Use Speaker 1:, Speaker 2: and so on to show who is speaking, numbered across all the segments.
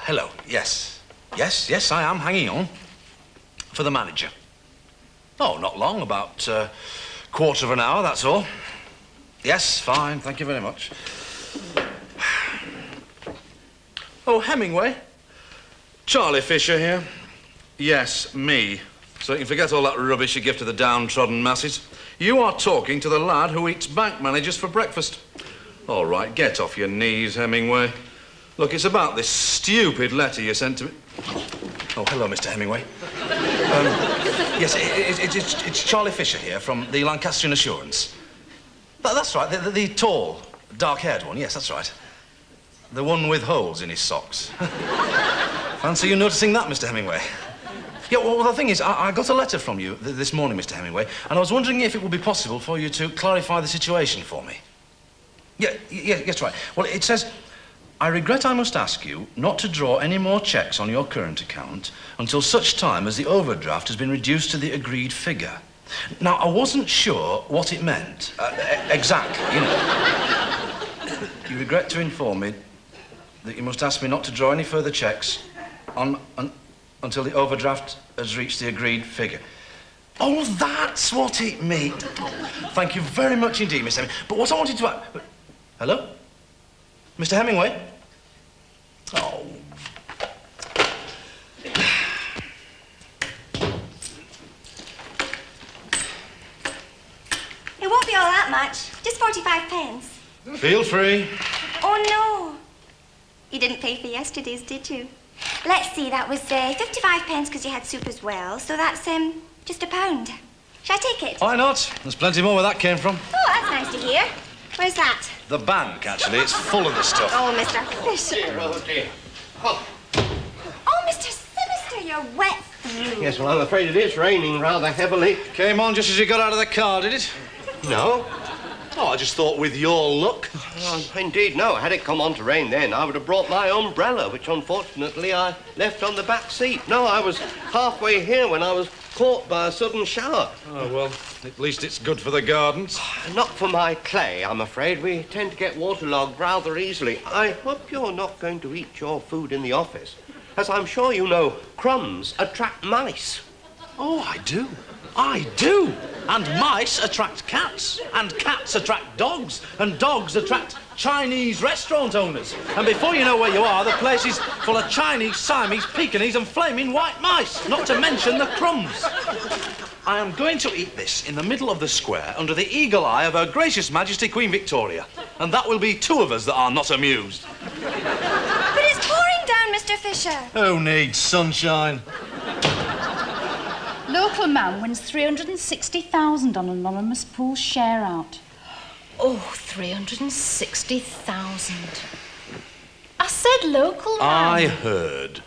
Speaker 1: hello. Yes. Yes, I am hanging on. For the manager. Oh, not long, about quarter of an hour, that's all. Yes, fine, thank you very much. Oh, Hemingway. Charlie Fisher here. Yes, me. So you can forget all that rubbish you give to the downtrodden masses. You are talking to the lad who eats bank managers for breakfast. All right, get off your knees, Hemingway. Look, it's about this stupid letter you sent to me. Oh, hello, Mr. Hemingway. Yes, it's Charlie Fisher here from the Lancastrian Assurance. That's right, the tall, dark-haired one. Yes, that's right. The one with holes in his socks. Fancy you noticing that, Mr. Hemingway? Yeah, well, the thing is, I got a letter from you this morning, Mr. Hemingway, and I was wondering if it would be possible for you to clarify the situation for me. Yes, right. Well, it says, I regret I must ask you not to draw any more cheques on your current account until such time as the overdraft has been reduced to the agreed figure. Now, I wasn't sure what it meant. Exactly, you know. You regret to inform me that you must ask me not to draw any further cheques until the overdraft has reached the agreed figure. Oh, that's what it meant. Thank you very much indeed, Miss Hemingway. But what I wanted to ask... Hello? Mr. Hemingway? Oh.
Speaker 2: It won't be all that much. Just 45 pence.
Speaker 1: Feel free.
Speaker 2: Oh, no. You didn't pay for yesterday's, did you? Let's see, that was 55 pence because you had soup as well. So that's just £1. Shall I take it?
Speaker 1: Why not? There's plenty more where that came from.
Speaker 2: Oh, that's nice to hear. Where's that?
Speaker 1: The bank, actually. It's full of the stuff.
Speaker 2: Oh, Mr. Fisher.
Speaker 3: Oh, dear. Oh.
Speaker 2: Oh, Mr. Sinister, you're wet through.
Speaker 3: Yes, well, I'm afraid it is raining rather heavily.
Speaker 1: Came on just as you got out of the car, did it?
Speaker 3: No.
Speaker 1: Oh, I just thought with your luck.
Speaker 3: Oh, indeed, no. Had it come on to rain then, I would have brought my umbrella, which unfortunately I left on the back seat. No, I was halfway here when I was caught by a sudden shower.
Speaker 1: Oh, well, at least it's good for the gardens.
Speaker 3: Not for my clay, I'm afraid. We tend to get waterlogged rather easily. I hope you're not going to eat your food in the office, as I'm sure you know crumbs attract mice.
Speaker 1: Oh, I do. I do. And mice attract cats, and cats attract dogs, and dogs attract Chinese restaurant owners. And before you know where you are, the place is full of Chinese, Siamese, Pekingese and flaming white mice, not to mention the crumbs. I am going to eat this in the middle of the square under the eagle eye of Her Gracious Majesty Queen Victoria. And that will be two of us that are not amused.
Speaker 2: But it's pouring down, Mr. Fisher.
Speaker 1: Who needs sunshine?
Speaker 4: Local man wins 360,000 on anonymous pool share out.
Speaker 5: Oh, 360,000. I said local man.
Speaker 1: I heard.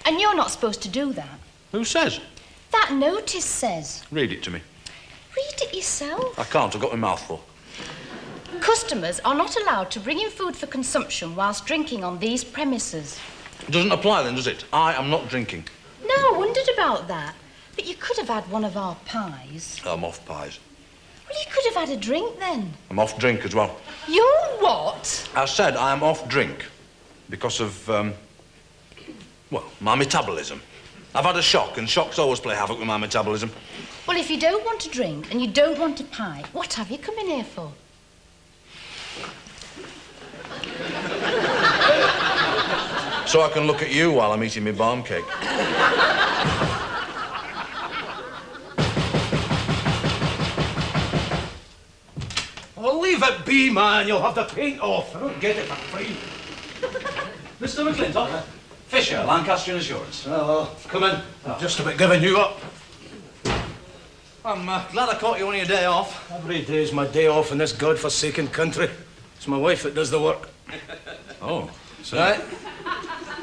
Speaker 5: And you're not supposed to do that.
Speaker 1: Who says?
Speaker 5: That notice says.
Speaker 1: Read it to me.
Speaker 5: Read it yourself.
Speaker 1: I can't, I've got my mouth full.
Speaker 5: Customers are not allowed to bring in food for consumption whilst drinking on these premises.
Speaker 1: It doesn't apply then, does it? I am not drinking.
Speaker 5: No, I wondered about that. But you could have had one of our pies.
Speaker 1: I'm off pies.
Speaker 5: Well, you could have had a drink then.
Speaker 1: I'm off drink as well.
Speaker 5: You're what?
Speaker 1: I said I am off drink because of, well, my metabolism. I've had a shock, and shocks always play havoc with my metabolism.
Speaker 5: Well, if you don't want a drink and you don't want a pie, what have you come in here for?
Speaker 1: So I can look at you while I'm eating my barm cake.
Speaker 6: Oh, leave it be, man. You'll have the paint off. I don't get it for free.
Speaker 1: Mr. McClintock? Fisher, Lancastrian Assurance.
Speaker 6: Oh, come in. I'm just about giving you up.
Speaker 1: I'm glad I caught you on your day off.
Speaker 6: Every day's my day off in this godforsaken country. It's my wife that does the work.
Speaker 1: Oh, so...
Speaker 6: Right?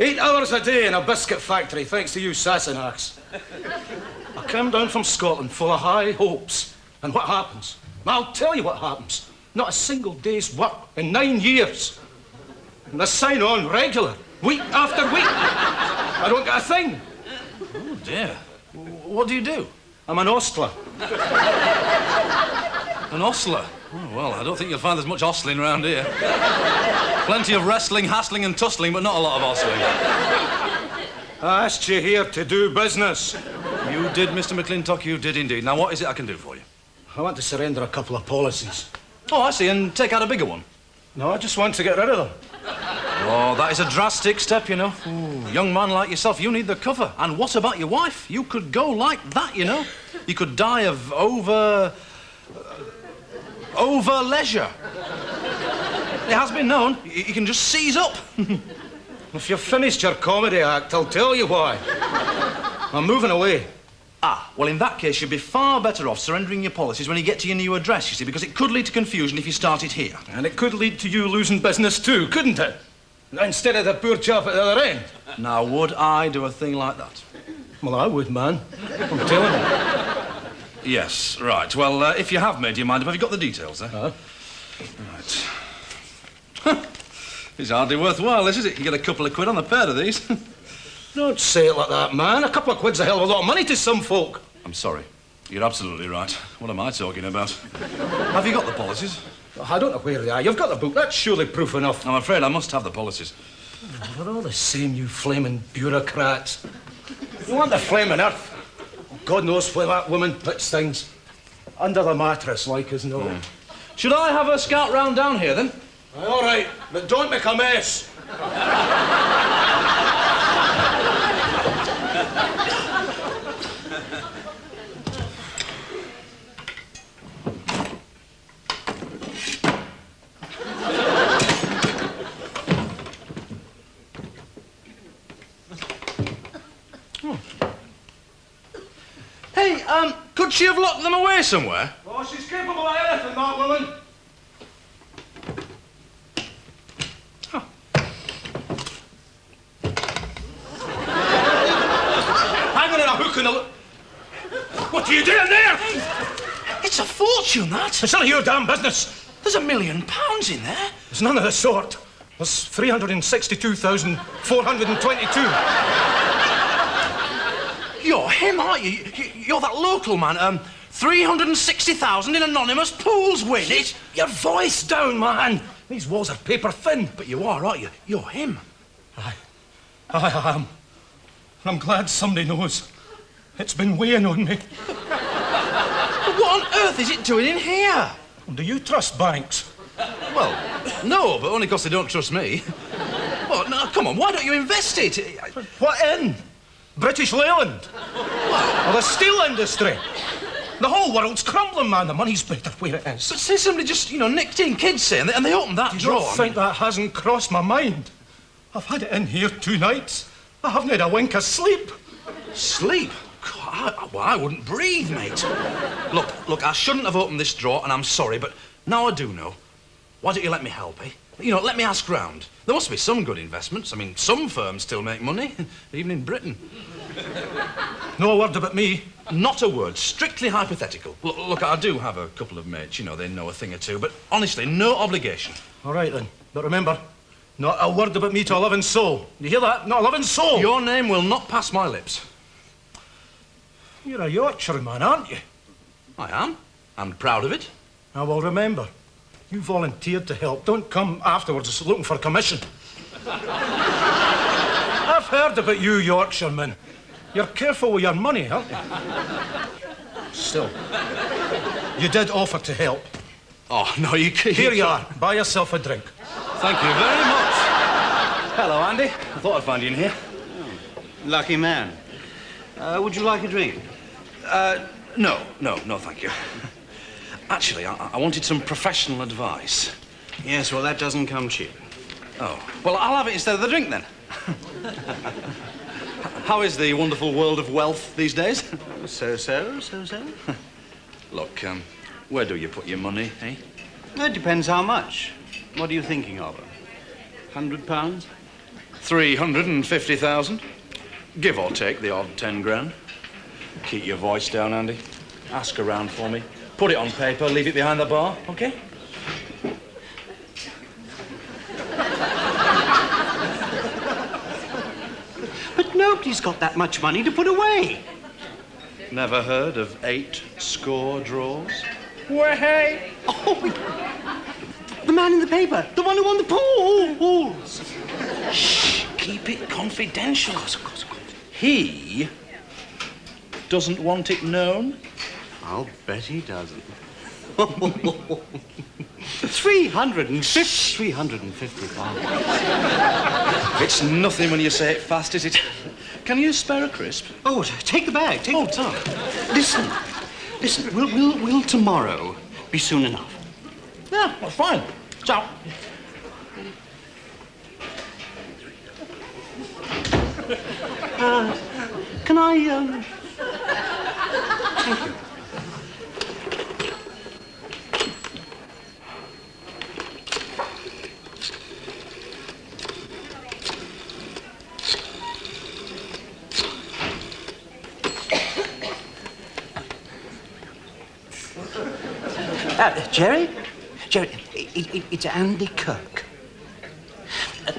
Speaker 6: 8 hours a day in a biscuit factory, thanks to you Sassenachs. I came down from Scotland full of high hopes. And what happens? I'll tell you what happens. Not a single day's work in 9 years. And I sign on regular, week after week. I don't get a thing.
Speaker 1: Oh, dear. What do you do?
Speaker 6: I'm an ostler.
Speaker 1: An ostler? Oh, well, I don't think you'll find there's much hostling around here. Plenty of wrestling, hassling and tussling, but not a lot of hostling.
Speaker 6: I asked you here to do business.
Speaker 1: You did, Mr. McClintock, you did indeed. Now, what is it I can do for you?
Speaker 6: I want to surrender a couple of policies.
Speaker 1: Oh, I see, and take out a bigger one.
Speaker 6: No, I just want to get rid of them.
Speaker 1: Oh, that is a drastic step, you know. Ooh, young man like yourself, you need the cover. And what about your wife? You could go like that, you know. You could die of over leisure. It has been known. You can just seize up.
Speaker 6: If you've finished your comedy act, I'll tell you why. I'm moving away.
Speaker 1: Ah, well, in that case, you'd be far better off surrendering your policies when you get to your new address, you see, because it could lead to confusion if you started here.
Speaker 6: And it could lead to you losing business too, couldn't it? Instead of the poor chap at the other end.
Speaker 1: Now, would I do a thing like that?
Speaker 6: Well, I would, man. I'm telling you.
Speaker 1: Yes, right. Well, if you have made your mind up, have you got the details, eh?
Speaker 6: Huh?
Speaker 1: Right. It's hardly worthwhile, this, is it? You get a couple of quid on a pair of these.
Speaker 6: Don't say it like that, man. A couple of quid's a hell of a lot of money to some folk.
Speaker 1: I'm sorry. You're absolutely right. What am I talking about? Have you got the policies?
Speaker 6: I don't know where they are. You've got the book. That's surely proof enough.
Speaker 1: I'm afraid I must have the policies.
Speaker 6: They're all the same, you flaming bureaucrats. You want the flaming earth? God knows where that woman puts things. Under the mattress, like as no.
Speaker 1: Yeah. Should I have a scout round down here, then?
Speaker 6: All right, but don't make a mess.
Speaker 1: Hey, could she have locked them away somewhere?
Speaker 6: Oh, she's capable of anything, that woman. Hanging in a hook in the... What are you doing there?
Speaker 1: It's a fortune, that.
Speaker 6: It's none of your damn business.
Speaker 1: There's £1 million in there.
Speaker 6: It's none of the sort. There's 362,422.
Speaker 1: You're him, aren't you? You're that local man. 360,000 in anonymous pools win.
Speaker 6: Keep your voice down, man. These walls are paper thin.
Speaker 1: But you are, aren't you? You're him.
Speaker 6: I am. And I'm glad somebody knows. It's been weighing on me.
Speaker 1: But what on earth is it doing in here?
Speaker 6: Do you trust banks?
Speaker 1: Well, no, but only because they don't trust me. Well, no, come on, why don't you invest it?
Speaker 6: What in? British Leyland? Or the steel industry? The whole world's crumbling, man. The money's better where it is.
Speaker 1: But say somebody just, nicked in, kids say, and they opened that
Speaker 6: You
Speaker 1: drawer.
Speaker 6: don't think that hasn't crossed my mind? I've had it in here 2 nights. I haven't had a wink of sleep.
Speaker 1: Sleep? God, I wouldn't breathe, mate. Look, I shouldn't have opened this drawer, and I'm sorry, but now I do know. Why don't you let me help, eh? Let me ask round. There must be some good investments. I mean, some firms still make money, even in Britain.
Speaker 6: No word about me.
Speaker 1: Not a word. Strictly hypothetical. Look, I do have a couple of mates. They know a thing or two, but honestly, no obligation.
Speaker 6: All right, then. But remember, not a word about me to a living soul. You hear that? Not a living soul.
Speaker 1: Your name will not pass my lips.
Speaker 6: You're a Yorkshireman, aren't you?
Speaker 1: I am. I'm proud of it.
Speaker 6: I will remember. You volunteered to help. Don't come afterwards looking for commission. I've heard about you, Yorkshiremen. You're careful with your money, aren't you? Still, you did offer to help.
Speaker 1: Oh, no, you can't.
Speaker 6: Here you are. Buy yourself a drink.
Speaker 1: Thank you very much. Hello, Andy. I thought I'd find you in here.
Speaker 7: Lucky man. Would you like a drink?
Speaker 1: No, thank you. Actually, I wanted some professional advice.
Speaker 7: Yes, well, that doesn't come cheap.
Speaker 1: Oh, well, I'll have it instead of the drink, then. How is the wonderful world of wealth these days?
Speaker 7: So.
Speaker 1: Look, where do you put your money, eh?
Speaker 7: It depends how much. What are you thinking of? £100?
Speaker 1: 350,000. Give or take the odd 10 grand. Keep your voice down, Andy. Ask around for me. Put it on paper, leave it behind the bar, OK?
Speaker 7: But nobody's got that much money to put away.
Speaker 1: Never heard of 8 score draws?
Speaker 7: Way! The man in the paper, the one who won the pools.
Speaker 1: Shh, keep it confidential. Of course. He doesn't want it known.
Speaker 7: I'll bet he doesn't. 350 pounds.
Speaker 1: It's nothing when you say it fast, is it? Can you spare a crisp?
Speaker 7: Oh, take the bag. Take the time. Listen. Will tomorrow be soon enough?
Speaker 1: Yeah, that's fine. Ciao.
Speaker 7: Can I, Thank you. Jerry, it's Andy Kirk.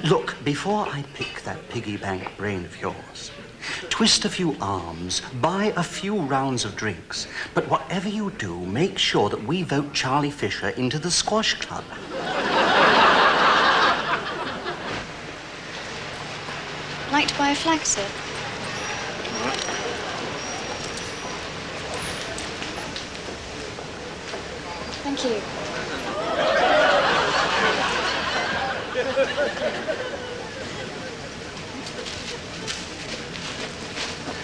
Speaker 7: Look, before I pick that piggy bank brain of yours, twist a few arms, buy a few rounds of drinks, but whatever you do, make sure that we vote Charlie Fisher into the squash club.
Speaker 8: Like to buy a flag, sir? Thank you.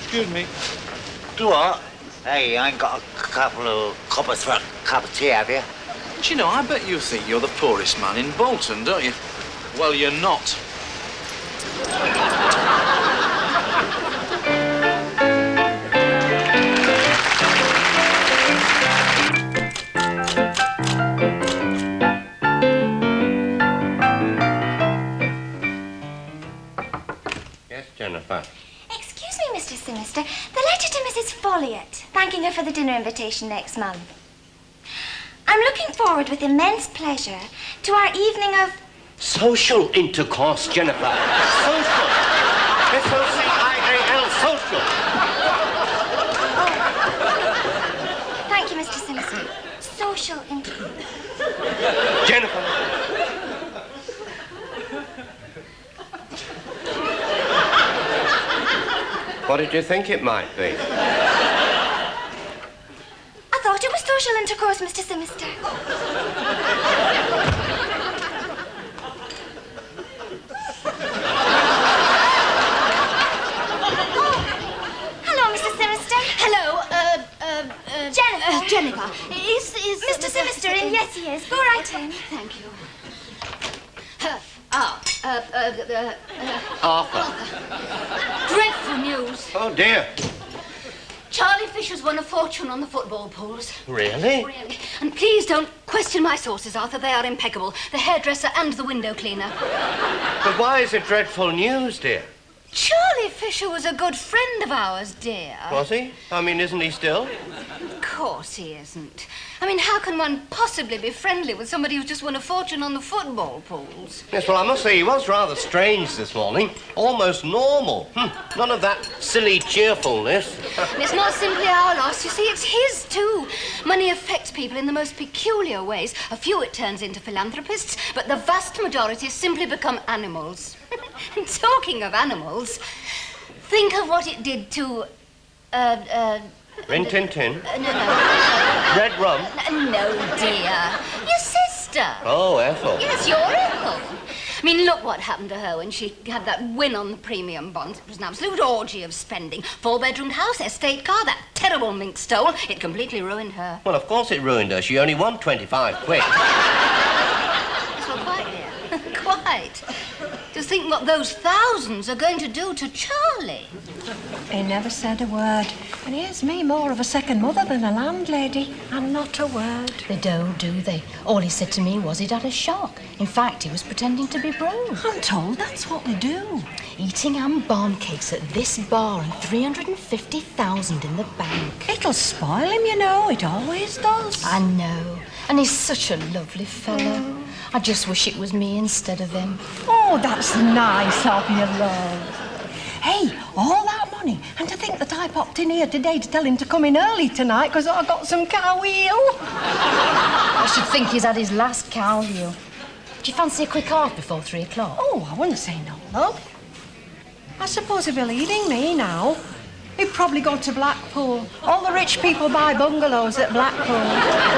Speaker 1: Excuse me.
Speaker 9: Do what? Hey, you ain't got a couple of coppers for a cup of tea, have you?
Speaker 1: Do you know, I bet you think you're the poorest man in Bolton, don't you? Well, you're not.
Speaker 3: Yes, Jennifer.
Speaker 2: Excuse me, Mr. Sinister. The letter to Mrs. Folliott, thanking her for the dinner invitation next month. I'm looking forward with immense pleasure to our evening of...
Speaker 3: Social intercourse, Jennifer. Social. S-O-C-I-A-L, social.
Speaker 2: Thank you, Mr. Sinister. Social intercourse.
Speaker 3: Jennifer. What did you think it might be?
Speaker 2: I thought it was social intercourse, Mr. Sinister. Hello, Mr. Sinister.
Speaker 5: Hello,
Speaker 2: Jennifer.
Speaker 5: Jennifer. Is
Speaker 2: Mr. Sinister in? Yes, he is. Go right in.
Speaker 5: Thank you.
Speaker 3: Arthur.
Speaker 5: Dreadful news.
Speaker 3: Oh, dear.
Speaker 5: Charlie Fisher's won a fortune on the football pools.
Speaker 3: Really?
Speaker 5: Really. And please don't question my sources, Arthur. They are impeccable. The hairdresser and the window cleaner.
Speaker 3: But why is it dreadful news, dear?
Speaker 5: Charlie Fisher was a good friend of ours, dear.
Speaker 3: Was he? I mean, isn't he still?
Speaker 5: Of course he isn't. I mean, how can one possibly be friendly with somebody who's just won a fortune on the football pools?
Speaker 3: Yes, well, I must say he was rather strange this morning. Almost normal. None of that silly cheerfulness.
Speaker 5: And it's not simply our loss. You see, it's his, too. Money affects people in the most peculiar ways. A few it turns into philanthropists, but the vast majority simply become animals. And talking of animals, think of what it did to,
Speaker 3: Rin Tin Tin?
Speaker 5: no.
Speaker 3: Red Rum?
Speaker 5: No, dear. Your sister.
Speaker 3: Oh, Ethel.
Speaker 5: Yes, your Ethel. I mean, look what happened to her when she had that win on the premium bonds. It was an absolute orgy of spending. 4-bedroomed house, estate car, that terrible mink stole. It completely ruined her.
Speaker 3: Well, of course it ruined her. She only won 25 quid.
Speaker 5: Yes, well, quite, dear. Quite. Just think what those thousands are going to do to Charlie.
Speaker 10: He never said a word. And here's me, more of a second mother than a landlady, and not a word.
Speaker 5: They don't, do they? All he said to me was he'd had a shock. In fact, he was pretending to be broke.
Speaker 10: I'm told that's what they do.
Speaker 5: Eating and barm cakes at this bar and 350,000 in the bank.
Speaker 10: It'll spoil him, you know. It always does.
Speaker 5: I know. And he's such a lovely fellow. I just wish it was me instead of him.
Speaker 10: Oh, that's nice of you, love. Hey, all that money morning. And to think that I popped in here today to tell him to come in early tonight because I got some cow wheel.
Speaker 4: I should think he's had his last cow wheel. Do you fancy a quick half before 3 o'clock?
Speaker 10: Oh, I wouldn't say no, love. I suppose he'll be leaving me now. He'd probably go to Blackpool. All the rich people buy bungalows at Blackpool.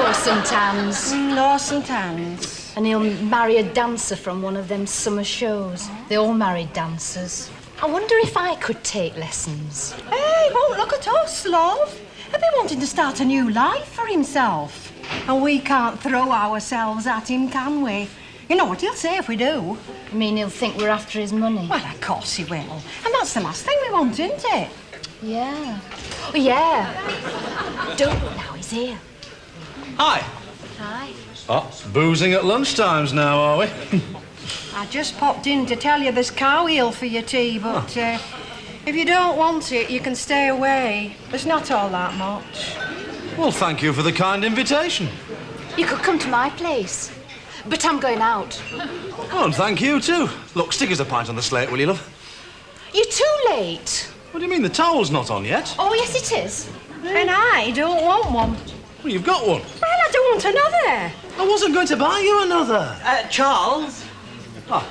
Speaker 4: Or St Anne's.
Speaker 10: Or St Anne's.
Speaker 4: And he'll marry a dancer from one of them summer shows. They all married dancers. I wonder if I could take lessons.
Speaker 10: Hey, won't look at us, love. He'll be wanting to start a new life for himself. And we can't throw ourselves at him, can we? You know what he'll say if we do.
Speaker 4: You mean he'll think we're after his money?
Speaker 10: Well, of course he will. And that's the last thing we want, isn't it?
Speaker 4: Yeah. Oh, yeah. Don't look now, he's here.
Speaker 1: Hi.
Speaker 4: Hi.
Speaker 1: Oh, boozing at lunchtimes now, are we?
Speaker 10: I just popped in to tell you there's cow wheel for your tea, but if you don't want it, you can stay away. There's not all that much.
Speaker 1: Well, thank you for the kind invitation.
Speaker 4: You could come to my place. But I'm going out.
Speaker 1: Oh, and thank you, too. Look, stick us a pint on the slate, will you, love?
Speaker 4: You're too late.
Speaker 1: What do you mean, the towel's not on yet?
Speaker 4: Oh, yes, it is.
Speaker 10: And I don't want one.
Speaker 1: Well, you've got one.
Speaker 10: Well, I don't want another.
Speaker 1: I wasn't going to buy you another.
Speaker 7: Charles?
Speaker 1: Oh.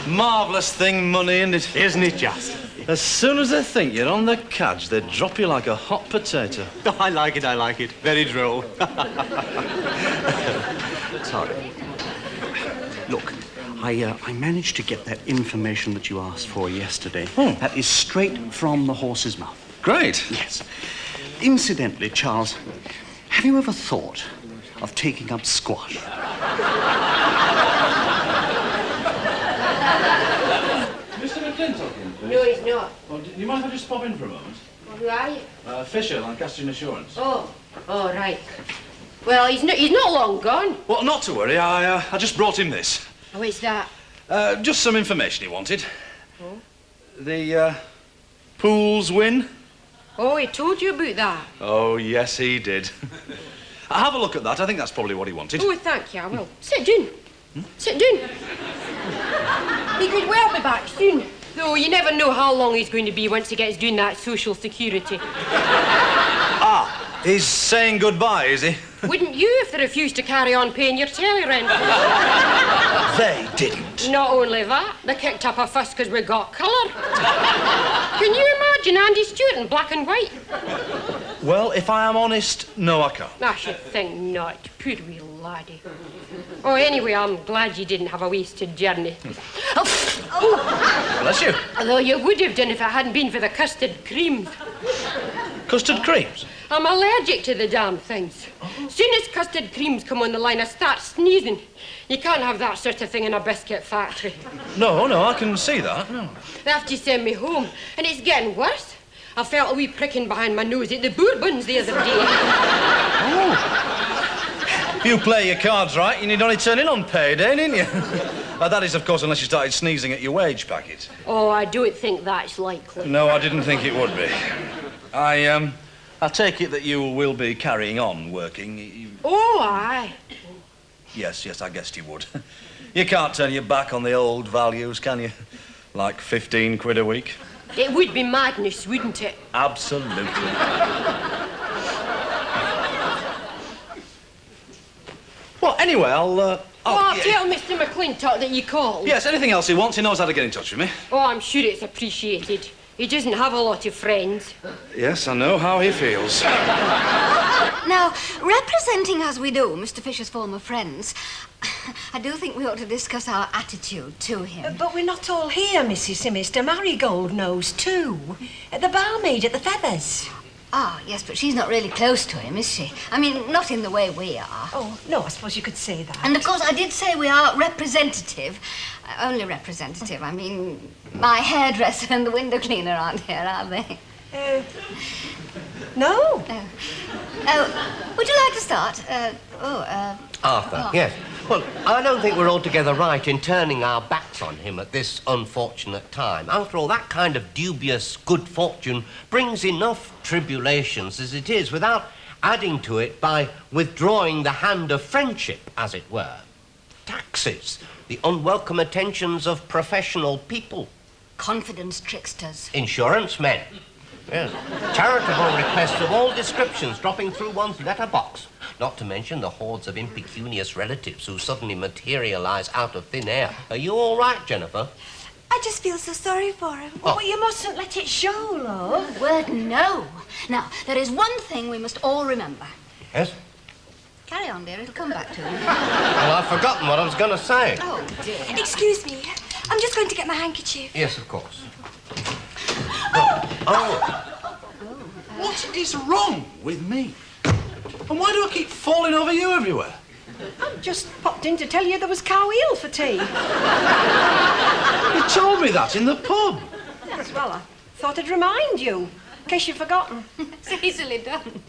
Speaker 1: Marvellous thing, money, isn't it?
Speaker 3: Isn't it just?
Speaker 1: As soon as they think you're on the cadge, they drop you like a hot potato.
Speaker 3: Oh, I like it. Very droll.
Speaker 7: Sorry. Look, I managed to get that information that you asked for yesterday. That is straight from the horse's mouth.
Speaker 1: Great.
Speaker 7: Yes. Incidentally, Charles, have you ever thought of taking up squash?
Speaker 1: Mr. McClintock in, please?
Speaker 11: No, he's not.
Speaker 1: Oh, do you mind if I just pop in for a moment?
Speaker 11: Well, who are you?
Speaker 1: Fisher, Lancastrian Assurance.
Speaker 11: Oh, right. Well, he's not long gone.
Speaker 1: Well, not to worry. I just brought him this.
Speaker 11: Oh, what's that?
Speaker 1: Just some information he wanted. Oh? The Pools win.
Speaker 11: Oh, he told you about that?
Speaker 1: Oh, yes, he did. Have a look at that. I think that's probably what he wanted.
Speaker 11: Oh, thank you. I will. Sit down. Sit down. He could well be back soon. Though you never know how long he's going to be once he gets doing that Social Security.
Speaker 1: Ah, he's saying goodbye, is he?
Speaker 11: Wouldn't you if they refused to carry on paying your telly rent?
Speaker 1: They didn't.
Speaker 11: Not only that, they kicked up a fuss because we got colour. Can you imagine Andy Stewart in black and white?
Speaker 1: Well, if I am honest, no, I can't.
Speaker 11: I should think not. Poor wee laddie. Oh, anyway, I'm glad you didn't have a wasted journey.
Speaker 1: Bless you.
Speaker 11: Although you would have done if it hadn't been for the custard creams.
Speaker 1: Custard creams?
Speaker 11: I'm allergic to the damn things. Soon as custard creams come on the line, I start sneezing. You can't have that sort of thing in a biscuit factory.
Speaker 1: No, I can see that. No.
Speaker 11: They have to send me home, and it's getting worse. I felt a wee pricking behind my nose at the Bourbons the other day.
Speaker 1: Oh. If you play your cards right, you need only turn in on payday, didn't you? That is, of course, unless you started sneezing at your wage packet.
Speaker 11: Oh, I don't think that's likely.
Speaker 1: No, I didn't think it would be. I take it that you will be carrying on working.
Speaker 11: Oh, aye.
Speaker 1: Yes, I guessed you would. You can't turn your back on the old values, can you? Like 15 quid a week.
Speaker 11: It would be madness, wouldn't it?
Speaker 1: Absolutely. Well, anyway, I'll
Speaker 11: tell Mr. McClintock that you called.
Speaker 1: Yes, anything else he wants, he knows how to get in touch with me.
Speaker 11: Oh, I'm sure it's appreciated. He doesn't have a lot of friends.
Speaker 1: Yes, I know how he feels.
Speaker 5: Now, representing as we do Mr. Fisher's former friends, I do think we ought to discuss our attitude to him.
Speaker 10: But we're not all here, Mrs. Simister. Marigold knows too. The barmaid at the Feathers.
Speaker 5: Ah, yes, but she's not really close to him, is she? I mean, not in the way we are.
Speaker 10: Oh, no, I suppose you could say that.
Speaker 5: And, of course, I did say we are representative. Only representative. I mean, my hairdresser and the window cleaner aren't here, are they?
Speaker 10: No.
Speaker 5: Would you like to start?
Speaker 3: Arthur, yes. Well, I don't think we're altogether right in turning our backs on him at this unfortunate time. After all, that kind of dubious good fortune brings enough tribulations as it is without adding to it by withdrawing the hand of friendship, as it were. Taxes, the unwelcome attentions of professional people.
Speaker 5: confidence tricksters.
Speaker 3: Insurance men. Yes. Charitable requests of all descriptions dropping through one's letterbox. Not to mention the hordes of impecunious relatives who suddenly materialise out of thin air. Are you all right, Jennifer?
Speaker 2: I just feel so sorry for him.
Speaker 10: Oh, but you mustn't let it show, love.
Speaker 5: Word no. Now, there is one thing we must all remember.
Speaker 3: Yes?
Speaker 5: Carry on, dear. It'll come back to me.
Speaker 3: Well, I've forgotten what I was going to say.
Speaker 5: Oh, dear.
Speaker 2: Excuse me. I'm just going to get my handkerchief.
Speaker 3: Yes, of course.
Speaker 1: What is wrong with me? And why do I keep falling over you everywhere?
Speaker 10: I've just popped in to tell you there was cow eel for tea.
Speaker 1: You told me that in the pub.
Speaker 10: Yes, well, I thought I'd remind you, in case you've forgotten.
Speaker 5: It's easily done.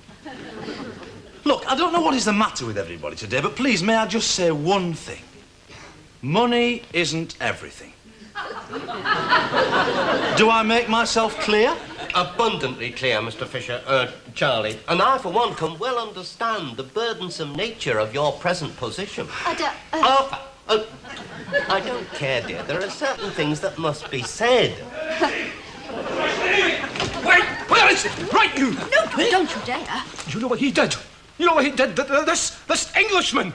Speaker 1: Look, I don't know what is the matter with everybody today, but please, may I just say one thing? Money isn't everything. Do I make myself clear?
Speaker 3: Abundantly clear, Mr. Fisher, Charlie. And I, for one, can well understand the burdensome nature of your present position. Arthur! I don't care, dear. There are certain things that must be said.
Speaker 6: Wait! Where is it? Right, you!
Speaker 5: No, don't you dare.
Speaker 6: You know what he did? You know what he did? This Englishman!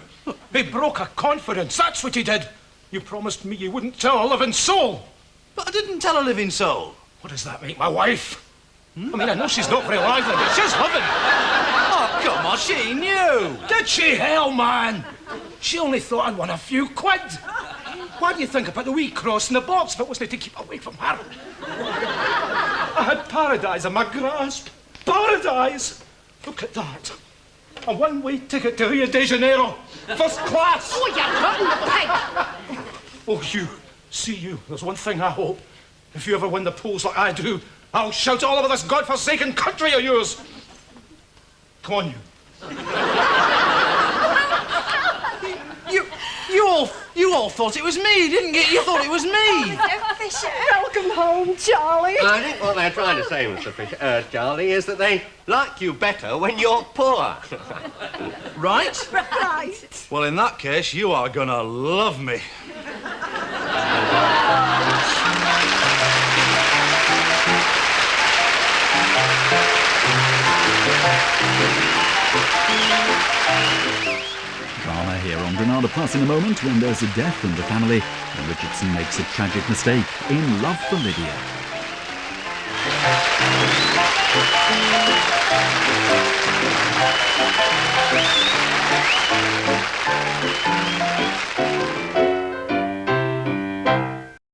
Speaker 6: He broke a confidence. That's what he did. You promised me you wouldn't tell a living soul.
Speaker 1: But I didn't tell a living soul.
Speaker 6: What does that make my wife? I mean, I know she's not very lively, but she's living.
Speaker 1: Oh, come on, she knew.
Speaker 6: Did she? Hell, man. She only thought I'd won a few quid. Why do you think about the wee cross in the box if it wasn't to keep away from her? I had paradise in my grasp. Paradise! Look at that. A one-way ticket to Rio de Janeiro. First class.
Speaker 5: Oh, you rotten pig!
Speaker 6: Oh, you. There's one thing I hope. If you ever win the polls like I do, I'll shout all over this godforsaken country of yours. Come on,
Speaker 1: You all thought it was me, didn't you? You thought it was me.
Speaker 2: Fisher.
Speaker 10: Welcome home, Charlie.
Speaker 3: I think what they're trying to say, Mr. Fisher, Charlie, is that they like you better when you're poor.
Speaker 1: Right?
Speaker 10: Right.
Speaker 1: Well, in that case, you are gonna love me.
Speaker 12: Drama here on Granada Plus in a moment when there's a death in the family and Richardson makes a tragic mistake in love for Lydia.